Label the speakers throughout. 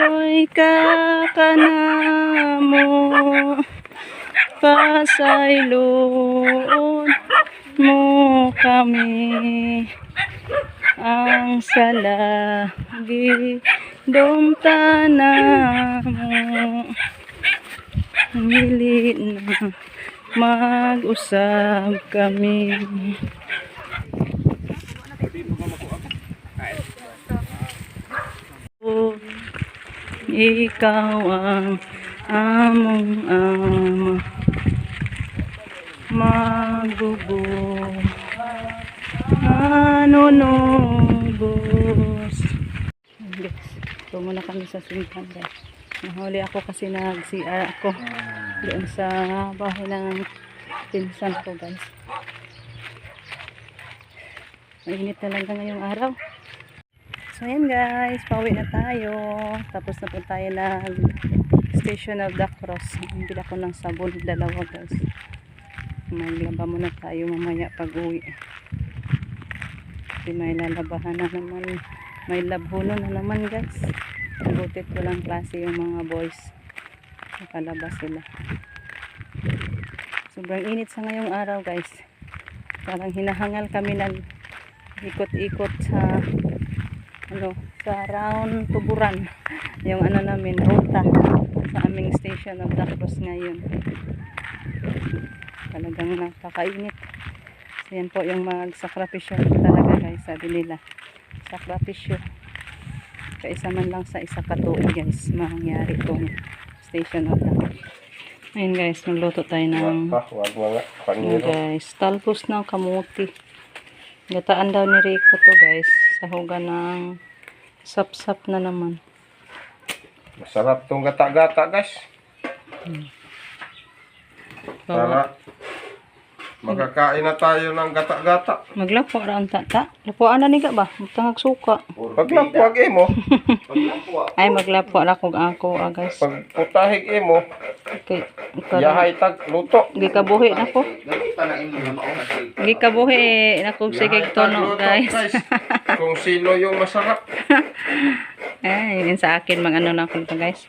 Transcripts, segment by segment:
Speaker 1: Ako'y kakanamo, pasayloon mo kami, ang salagi domtana mo, hili na mag-usap kami. Ikaw ang among ama, magbubong manunubos. So muna kami sa simbahan guys. Nahuli ako kasi nag-CR ako doon sa bahay ng pinsan ko guys. Mainit talaga ngayong araw. So ayan guys, pauwi na tayo. Tapos na po tayo ng Station of the Cross. Bila ko ng sabon, dalawa guys. Maglaba muna tayo mamaya pag uwi. Kasi may lalabahan na naman. May labhuno na naman guys. Butit walang klase yung mga boys. Nakalabas sila. Sobrang init sa ngayong araw guys. Parang hinahangal kami ng ikot-ikot sa round Tuburan, yung namin ruta sa aming Station of the Cross ngayon. Talagang napakainit. So yan po yung magsakripisyo talaga guys, sabi nila sakripisyo kaisa man lang sa isa katuig guys mangyari itong Station of the Cross. Ayun guys, magluto tayo ng guys, talbos ng kamuti. Gataan daw ni Rico to guys, sahugan ng sap-sap na naman.
Speaker 2: Masarap tong gata-gata guys. Para magkakain na tayo ng gata-gata.
Speaker 1: Maglapo ra ang tata. Lapuan na ni ka ba? Tangag suka.
Speaker 2: Paglapuag imo.
Speaker 1: Ay maglapo ra kog ako guys.
Speaker 2: Pagputahig imo.
Speaker 1: Okay.
Speaker 2: Yahay tag luto.
Speaker 1: Gikabuhi na ko. Gikabuhi na kog sige tono guys.
Speaker 2: Kung sino yung masarap.
Speaker 1: Ay, yun sa akin mag na ko to guys.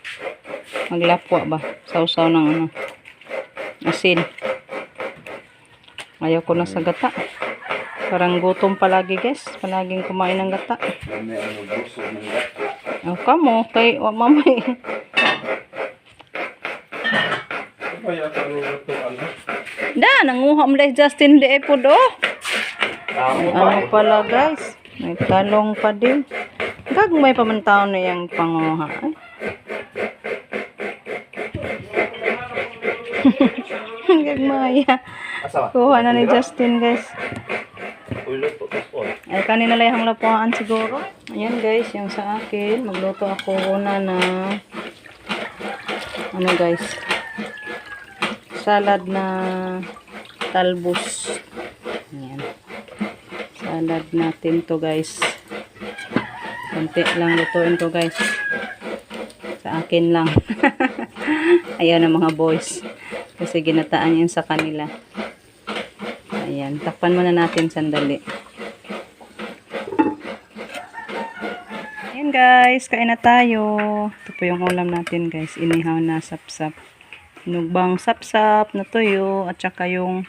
Speaker 1: Maglapo ba? Sausaw ng asin. Ayaw ko na sa gata. Parang gutom palagi guys. Palaging kumain ng gata. Oh, kamo kay mamay. Da, nanguha mo dahil Justin de po do. Ano pala guys? May talong pa din. Gagmay pa man taon na yung panguha. Gagmaya. Kuha na ni Justin guys. Ay kanina lang ang lapuan siguro. Ayan guys, yung sa akin. Magluto ako una na ano guys, salad na talbos. Ayan. Salad natin to guys. Konti lang lutuin to guys. Sa akin lang. Ayan ang mga boys. Kasi ginataan yun sa kanila. Ayan. Takpan muna natin sandali. Ayan guys. Kain na tayo. Ito po yung ulam natin guys. Inihaw na sapsap. Inugbang sapsap na tuyo. At saka yung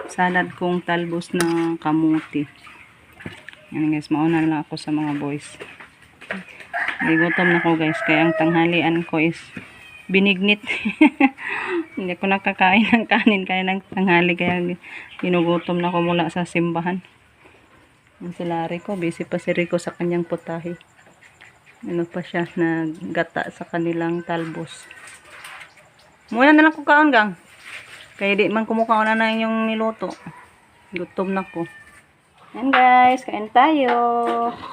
Speaker 1: salad kong talbos na kamuti. Ayan guys. Mauna na lang ako sa mga boys. Gutom na ko guys. Kaya ang tanghalian ko is binignit. Hindi ko nakakain ng kanin kaya ng tanghali. Kaya ginugutom na ko mula sa simbahan. Ang sila Rico. Busy pa si Rico sa kanyang putahe. Ano pa siya naggata sa kanilang talbos. Muna na lang ko kaon gang. Kaya di man kumukaon na yung niluto. Gutom na ko. Yan guys. Kain tayo.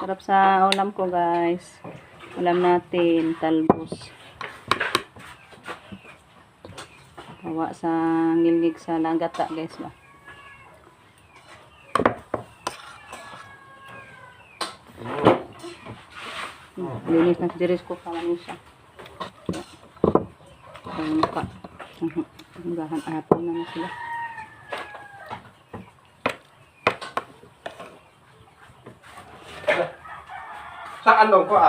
Speaker 1: Sarap sa ulam ko guys. Ulam natin. Talbos. Hawa sa ngilngig sa langata guys ba. Linis na diris ko kalamin siya. Ang mukha. Hanggahan apple na sila.
Speaker 2: Saan daw ko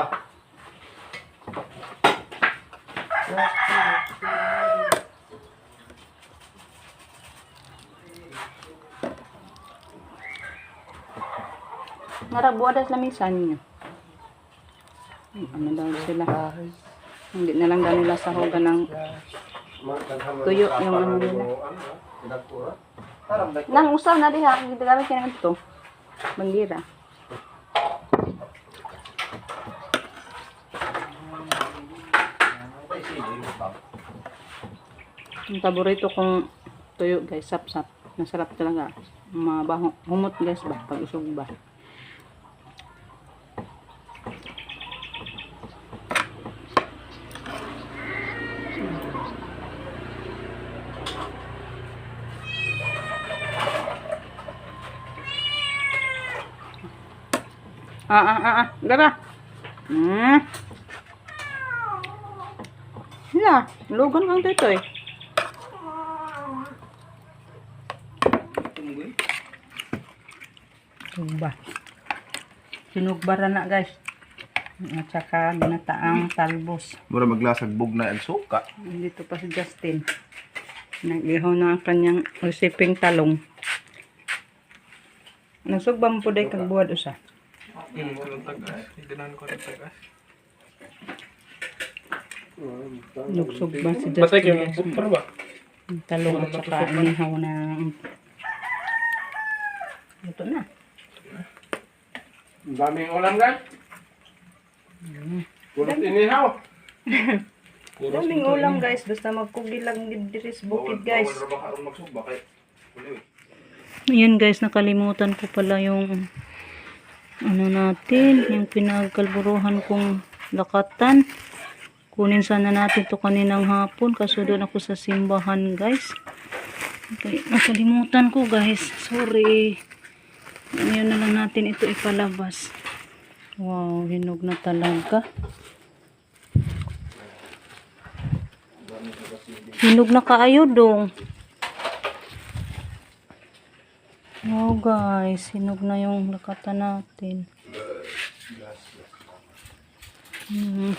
Speaker 1: Narabuadas na minsan niya. Ano daw sila? Hindi na lang daw nila sahogan ng tuyo yung ano nila. Nang usaw na diha, hindi gamit kaya ito. Bangira. Yung paborito kong tuyo guys, sap-sap. Masarap talaga. Mabaho. Humot guys ba? Pag usog ba? Gara. Hala, lugan kang dito eh. Sugba. Sinugbara na guys. At saka ginataang talbos.
Speaker 2: Mura maglasag bugna ang suka.
Speaker 1: Dito pa si Justin. Nag-ihaw na ang kanyang resiping talong. Nasugba mo po day kagbuwad usa.
Speaker 3: Kalong tagas. Higdanan ko rin tagas.
Speaker 1: Nagsugba si
Speaker 3: Batay
Speaker 1: Justin.
Speaker 3: kayo mong para ba?
Speaker 1: Ang talong at saka inihaw na. Ito na.
Speaker 2: Ang daming ulam guys. Kulot inihaw.
Speaker 1: Daming ulam guys. Basta magkugi lang diris bukid guys. Ayan guys, nakalimutan ko pala yung ano natin, yung pinagkalburuhan kong lakatan. Kunin sana natin to kaninang hapon kaso doon ako sa simbahan guys. Okay, nakalimutan ko guys. Sorry. Ngayon na lang natin ito ipalabas. Wow, hinog na talaga. Hinog na kaayo dong. Wow guys, hinog na yung lakatan natin.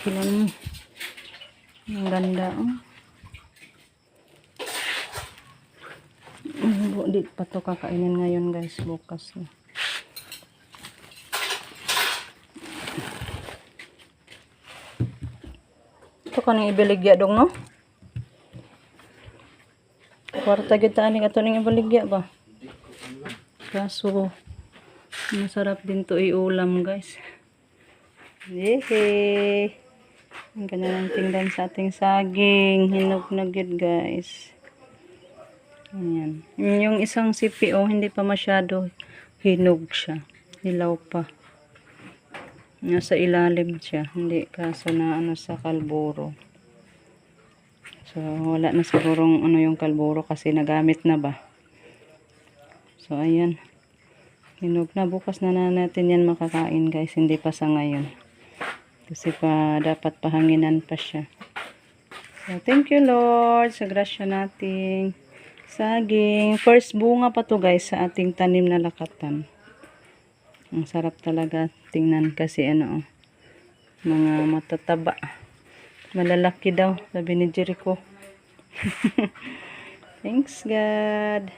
Speaker 1: Kilan mo. Ang ganda. Di pa to kakainin ngayon guys, bukas na. Ito ka nang ibaligya dong no? Kwarta kita aning ato ning ibaligya ba? Kaso masarap din to iulam guys. Yehey! Ang ganda ng tingnan sa ating saging. Hinog na good guys. Ayan. Yung isang CPO hindi pa masyado hinog siya. Hilaw pa. Nasa ilalim siya. Hindi kaso na ano sa kalburo. So wala na sigurong ano yung kalburo kasi nagamit na ba. So ayan. Hinog na. Bukas na natin yan makakain guys. Hindi pa sa ngayon. Kasi pa dapat pahanginan pa siya. So thank you Lord sa grasya nating saging. First bunga pa to guys sa ating tanim na lakatan. Ang sarap talaga tingnan kasi ano mga matataba. Malalaki daw sabi ni Jericho. Thanks God.